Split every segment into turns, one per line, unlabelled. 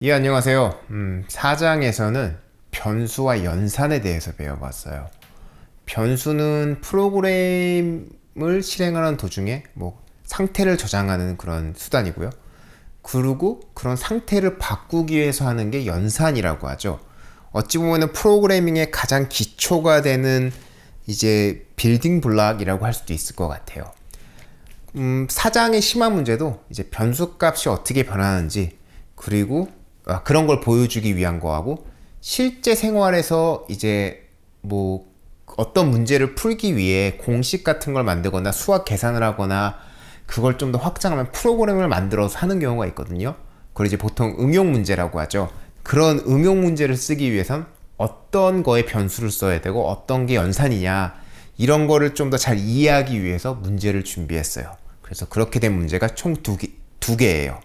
예, 안녕하세요. 4장에서는 변수와 연산에 대해서 배워봤어요. 변수는 프로그램을 실행하는 도중에 상태를 저장하는 그런 수단이고요. 그리고 그런 상태를 바꾸기 위해서 하는 게 연산이라고 하죠. 어찌 보면은 프로그래밍의 가장 기초가 되는 이제 빌딩 블락이라고 할 수도 있을 것 같아요. 4장의 심화 문제도 이제 변수 값이 어떻게 변하는지 그리고 그런 걸 보여주기 위한 거하고 실제 생활에서 이제 어떤 문제를 풀기 위해 공식 같은 걸 만들거나 수학 계산을 하거나 그걸 좀 더 확장하면 프로그램을 만들어서 하는 경우가 있거든요. 그걸 이제 보통 응용 문제라고 하죠. 그런 응용 문제를 쓰기 위해선 어떤 거에 변수를 써야 되고 어떤 게 연산이냐 이런 거를 좀 더 잘 이해하기 위해서 문제를 준비했어요. 그래서 그렇게 된 문제가 총 두 개예요.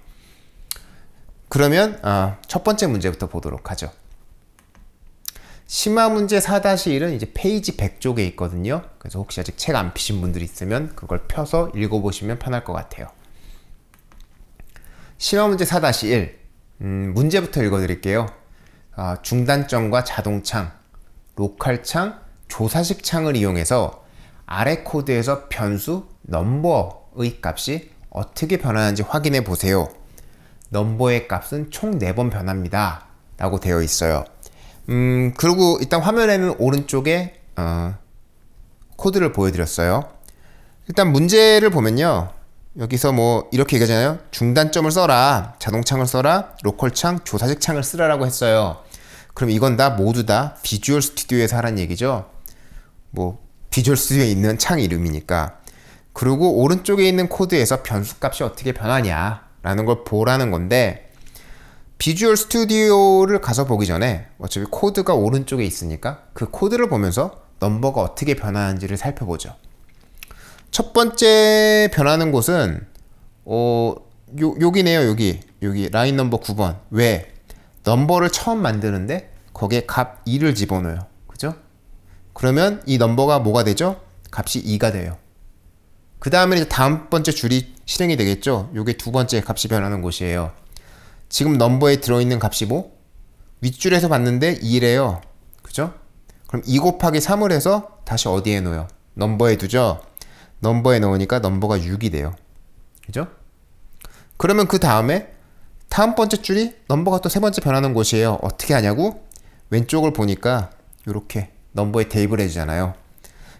그러면 첫 번째 문제부터 보도록 하죠. 심화 문제 4-1은 이제 페이지 100쪽에 있거든요. 그래서 혹시 아직 책 안 피신 분들이 있으면 그걸 펴서 읽어보시면 편할 것 같아요. 심화 문제 4-1 문제부터 읽어드릴게요. 중단점과 자동창, 로컬창, 조사식 창을 이용해서 아래 코드에서 변수 넘버의 값이 어떻게 변하는지 확인해 보세요. 넘버의 값은 총 4번 변합니다 라고 되어 있어요. 그리고 일단 화면에는 오른쪽에 코드를 보여드렸어요. 일단 문제를 보면요, 여기서 이렇게 얘기하잖아요. 중단점을 써라, 자동창을 써라, 로컬창, 조사식 창을 쓰라라고 했어요. 그럼 이건 모두 다 비주얼 스튜디오에서 하라는 얘기죠. 비주얼 스튜디오에 있는 창 이름이니까. 그리고 오른쪽에 있는 코드에서 변수 값이 어떻게 변하냐 라는 걸 보라는 건데, 비주얼 스튜디오를 가서 보기 전에 어차피 코드가 오른쪽에 있으니까 그 코드를 보면서 넘버가 어떻게 변하는지를 살펴보죠. 첫 번째 변하는 곳은 여기네요. 여기 라인 넘버 9번. 왜? 넘버를 처음 만드는데 거기에 값 2를 집어넣어요. 그죠? 그러면 이 넘버가 뭐가 되죠? 값이 2가 돼요. 그 다음에 이제 다음 번째 줄이 실행이 되겠죠. 요게 두 번째 값이 변하는 곳이에요. 지금 넘버에 들어있는 값이 윗줄에서 봤는데 2래요. 그죠? 그럼 2 곱하기 3을 해서 다시 어디에 넣어요? 넘버에 두죠. 넘버에 넣으니까 넘버가 6이 돼요. 그죠? 그러면 그 다음에 다음 번째 줄이 넘버가 또 세 번째 변하는 곳이에요. 어떻게 하냐고? 왼쪽을 보니까 이렇게 넘버에 대입을 해주잖아요.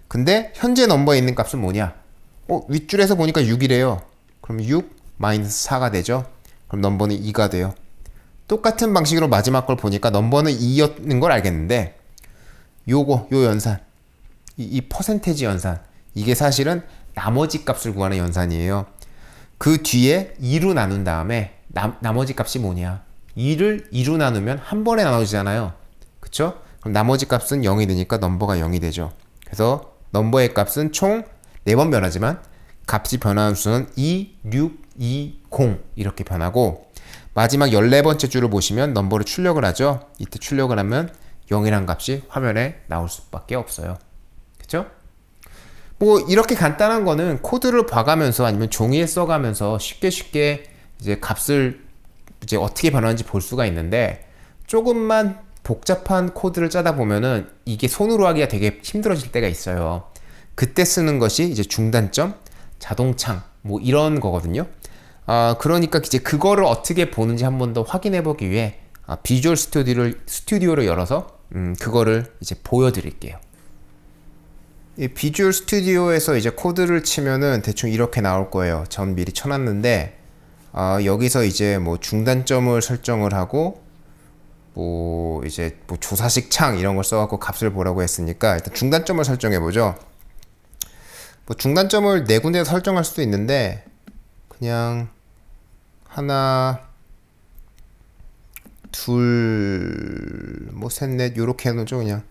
근데 현재 넘버에 있는 값은 뭐냐? 윗줄에서 보니까 6이래요. 그럼 6 마이너스 4가 되죠. 그럼 넘버는 2가 돼요. 똑같은 방식으로 마지막 걸 보니까 넘버는 2였는 걸 알겠는데, 요 연산, 이 퍼센테지 연산, 이게 사실은 나머지 값을 구하는 연산이에요. 그 뒤에 2로 나눈 다음에 나머지 값이 뭐냐? 2를 2로 나누면 한 번에 나눠지잖아요. 그쵸? 그럼 나머지 값은 0이 되니까 넘버가 0이 되죠. 그래서 넘버의 값은 총 4번 변하지만 값이 변하는 수는 2, 6, 2, 0 이렇게 변하고, 마지막 14번째 줄을 보시면 넘버를 출력을 하죠. 이때 출력을 하면 0이란 값이 화면에 나올 수밖에 없어요. 그쵸? 이렇게 간단한 거는 코드를 봐가면서 아니면 종이에 써가면서 쉽게 이제 값을 이제 어떻게 변하는지 볼 수가 있는데, 조금만 복잡한 코드를 짜다 보면은 이게 손으로 하기가 되게 힘들어질 때가 있어요. 그때 쓰는 것이 이제 중단점, 자동창 이런 거거든요. 그러니까 이제 그거를 어떻게 보는지 한 번 더 확인해 보기 위해 비주얼 스튜디오를 열어서 그거를 이제 보여드릴게요. 이 비주얼 스튜디오에서 이제 코드를 치면은 대충 이렇게 나올 거예요. 전 미리 쳐놨는데, 여기서 이제 중단점을 설정을 하고 이제 조사식 창 이런 걸 써갖고 값을 보라고 했으니까 일단 중단점을 설정해 보죠. 중단점을 네 군데에서 설정할 수도 있는데, 그냥 하나, 둘, 셋, 넷 요렇게 해놓죠. 그냥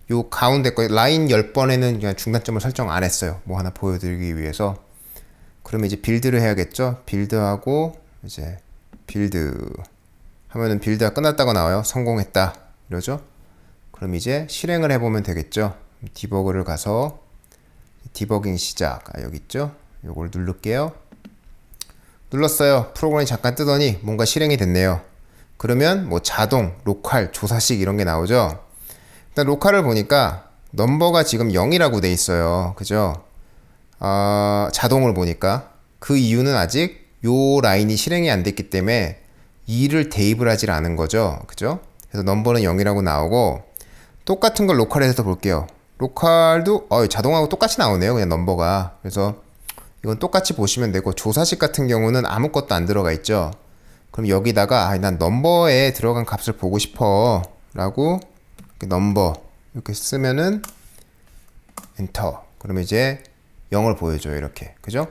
요 가운데 거 라인 10번에는 그냥 중단점을 설정 안 했어요. 하나 보여드리기 위해서. 그러면 이제 빌드를 해야겠죠. 빌드하고 이제 빌드 하면은 빌드가 끝났다고 나와요. 성공했다 이러죠. 그럼 이제 실행을 해보면 되겠죠. 디버그를 가서 디버깅 시작. 여기 있죠. 요걸 누를게요. 눌렀어요. 프로그램이 잠깐 뜨더니 뭔가 실행이 됐네요. 그러면 뭐 자동, 로컬, 조사식 이런 게 나오죠. 일단 로컬을 보니까 넘버가 지금 0이라고 돼 있어요. 그죠? 자동을 보니까 그 이유는 아직 요 라인이 실행이 안 됐기 때문에 2를 대입을 하질 않은 거죠. 그죠? 그래서 넘버는 0이라고 나오고, 똑같은 걸 로컬에서 볼게요. 로컬도 자동하고 똑같이 나오네요. 그냥 넘버가. 그래서 이건 똑같이 보시면 되고, 조사식 같은 경우는 아무것도 안 들어가 있죠. 그럼 여기다가 난 넘버에 들어간 값을 보고 싶어 라고 넘버 이렇게 쓰면은 엔터. 그러면 이제 0을 보여줘요. 이렇게. 그죠?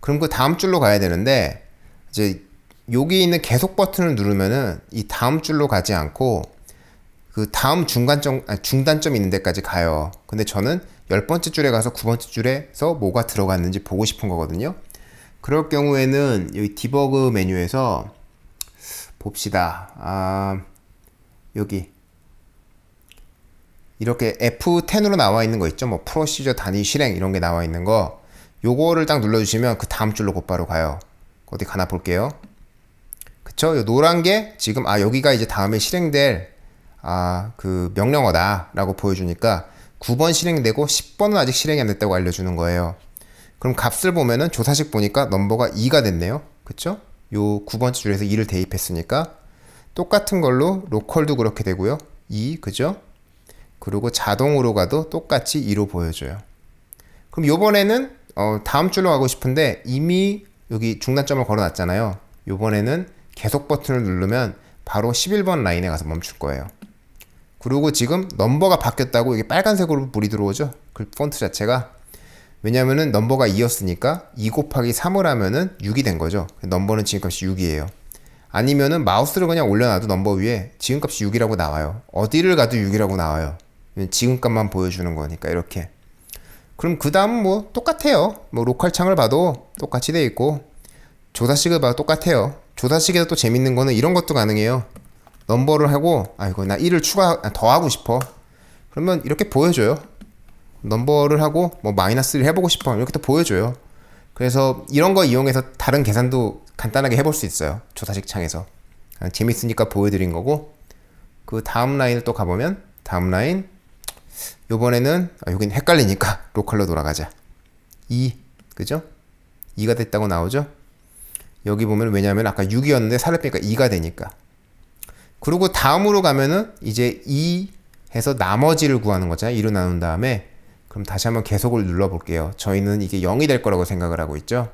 그럼 그 다음 줄로 가야 되는데, 이제 여기 있는 계속 버튼을 누르면은 이 다음 줄로 가지 않고 그 다음 중단점 있는 데까지 가요. 근데 저는 10번째 줄에 가서 9번째 줄에서 뭐가 들어갔는지 보고 싶은 거거든요. 그럴 경우에는 여기 디버그 메뉴에서 봅시다. 여기 이렇게 F10으로 나와 있는 거 있죠. 뭐 프로시저 단위 실행 이런 게 나와 있는 거, 요거를 딱 눌러주시면 그 다음 줄로 곧바로 가요. 어디 가나 볼게요. 그쵸? 요 노란 게 지금 여기가 이제 다음에 실행될 그 명령어다 라고 보여주니까 9번 실행되고 10번은 아직 실행이 안 됐다고 알려주는 거예요. 그럼 값을 보면은 조사식 보니까 넘버가 2가 됐네요. 그쵸? 요 9번째 줄에서 2를 대입했으니까 똑같은 걸로 로컬도 그렇게 되고요. 2, 그죠? 그리고 자동으로 가도 똑같이 2로 보여줘요. 그럼 요번에는 다음 줄로 가고 싶은데 이미 여기 중단점을 걸어놨잖아요. 요번에는 계속 버튼을 누르면 바로 11번 라인에 가서 멈출 거예요. 그리고 지금 넘버가 바뀌었다고 이게 빨간색으로 불이 들어오죠. 그 폰트 자체가. 왜냐면은 넘버가 2였으니까 2 곱하기 3을 하면은 6이 된 거죠. 넘버는 지금값이 6이에요. 아니면은 마우스를 그냥 올려놔도 넘버 위에 지금값이 6이라고 나와요. 어디를 가도 6이라고 나와요. 지금값만 보여주는 거니까. 이렇게. 그럼 그 다음은 뭐 똑같아요. 뭐 로컬 창을 봐도 똑같이 돼 있고, 조사식을 봐도 똑같아요. 조사식에서 또 재밌는 거는 이런 것도 가능해요. 넘버를 하고 이거 나 1을 더 하고 싶어. 그러면 이렇게 보여줘요. 넘버를 하고 뭐 마이너스를 해보고 싶어. 이렇게 또 보여줘요. 그래서 이런 거 이용해서 다른 계산도 간단하게 해볼 수 있어요. 조사식 창에서. 재밌으니까 보여드린 거고, 그 다음 라인을 또 가보면 다음 라인, 요번에는 여긴 헷갈리니까 로컬로 돌아가자. 2, 그죠? 2가 됐다고 나오죠? 여기 보면 왜냐면 아까 6이었는데 4를 빼니까 2가 되니까. 그리고 다음으로 가면은 이제 2 해서 나머지를 구하는 거잖아요. 2로 나눈 다음에. 그럼 다시 한번 계속을 눌러 볼게요. 저희는 이게 0이 될 거라고 생각을 하고 있죠.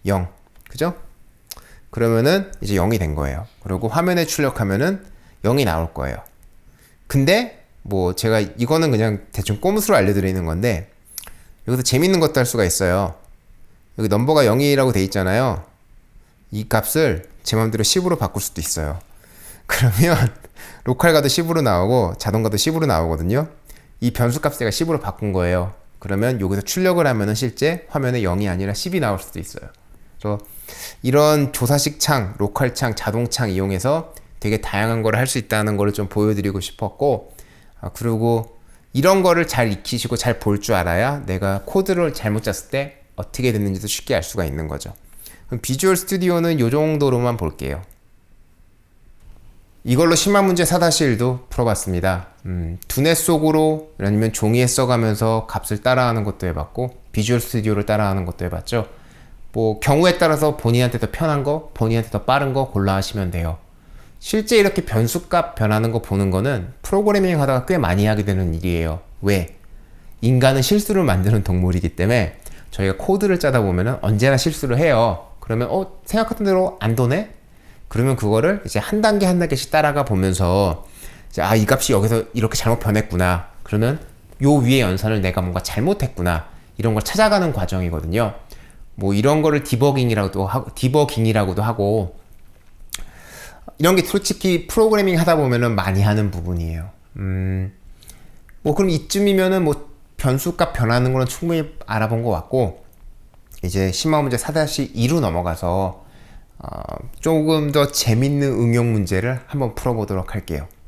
0. 그죠? 그러면은 이제 0이 된 거예요. 그리고 화면에 출력하면은 0이 나올 거예요. 근데 뭐 제가 이거는 그냥 대충 꼼수로 알려드리는 건데, 여기서 재밌는 것도 할 수가 있어요. 여기 넘버가 0이라고 돼 있잖아요. 이 값을 제 맘대로 10으로 바꿀 수도 있어요. 그러면 로컬 가도 10으로 나오고 자동 가도 10으로 나오거든요. 이 변수 값 제가 10으로 바꾼 거예요. 그러면 여기서 출력을 하면은 실제 화면에 0이 아니라 10이 나올 수도 있어요. 그래서 이런 조사식 창, 로컬 창, 자동 창 이용해서 되게 다양한 걸 할 수 있다는 걸 좀 보여드리고 싶었고, 그리고 이런 거를 잘 익히시고 잘 볼 줄 알아야 내가 코드를 잘못 짰을 때 어떻게 됐는지도 쉽게 알 수가 있는 거죠. 그럼 비주얼 스튜디오는 이 정도로만 볼게요. 이걸로 10만 문제 4-1도 풀어봤습니다. 두뇌 속으로 아니면 종이에 써가면서 값을 따라하는 것도 해봤고, 비주얼 스튜디오를 따라하는 것도 해봤죠. 뭐 경우에 따라서 본인한테 더 편한 거, 본인한테 더 빠른 거 골라 하시면 돼요. 실제 이렇게 변수값 변하는 거 보는 거는 프로그래밍 하다가 꽤 많이 하게 되는 일이에요. 왜? 인간은 실수를 만드는 동물이기 때문에 저희가 코드를 짜다 보면은 언제나 실수를 해요. 그러면 생각했던 대로 안 도네? 그러면 그거를 이제 한 단계 한 단계씩 따라가 보면서 이제 이 값이 여기서 이렇게 잘못 변했구나. 그러면 요 위에 연산을 내가 뭔가 잘못했구나. 이런 걸 찾아가는 과정이거든요. 뭐 이런 거를 디버깅이라고도 하고, 이런 게 솔직히 프로그래밍 하다 보면은 많이 하는 부분이에요. 뭐 그럼 이쯤이면은 뭐 변수값 변하는 거는 충분히 알아본 것 같고, 이제 10만 문제 4-2로 넘어가서 조금 더 재밌는 응용 문제를 한번 풀어보도록 할게요.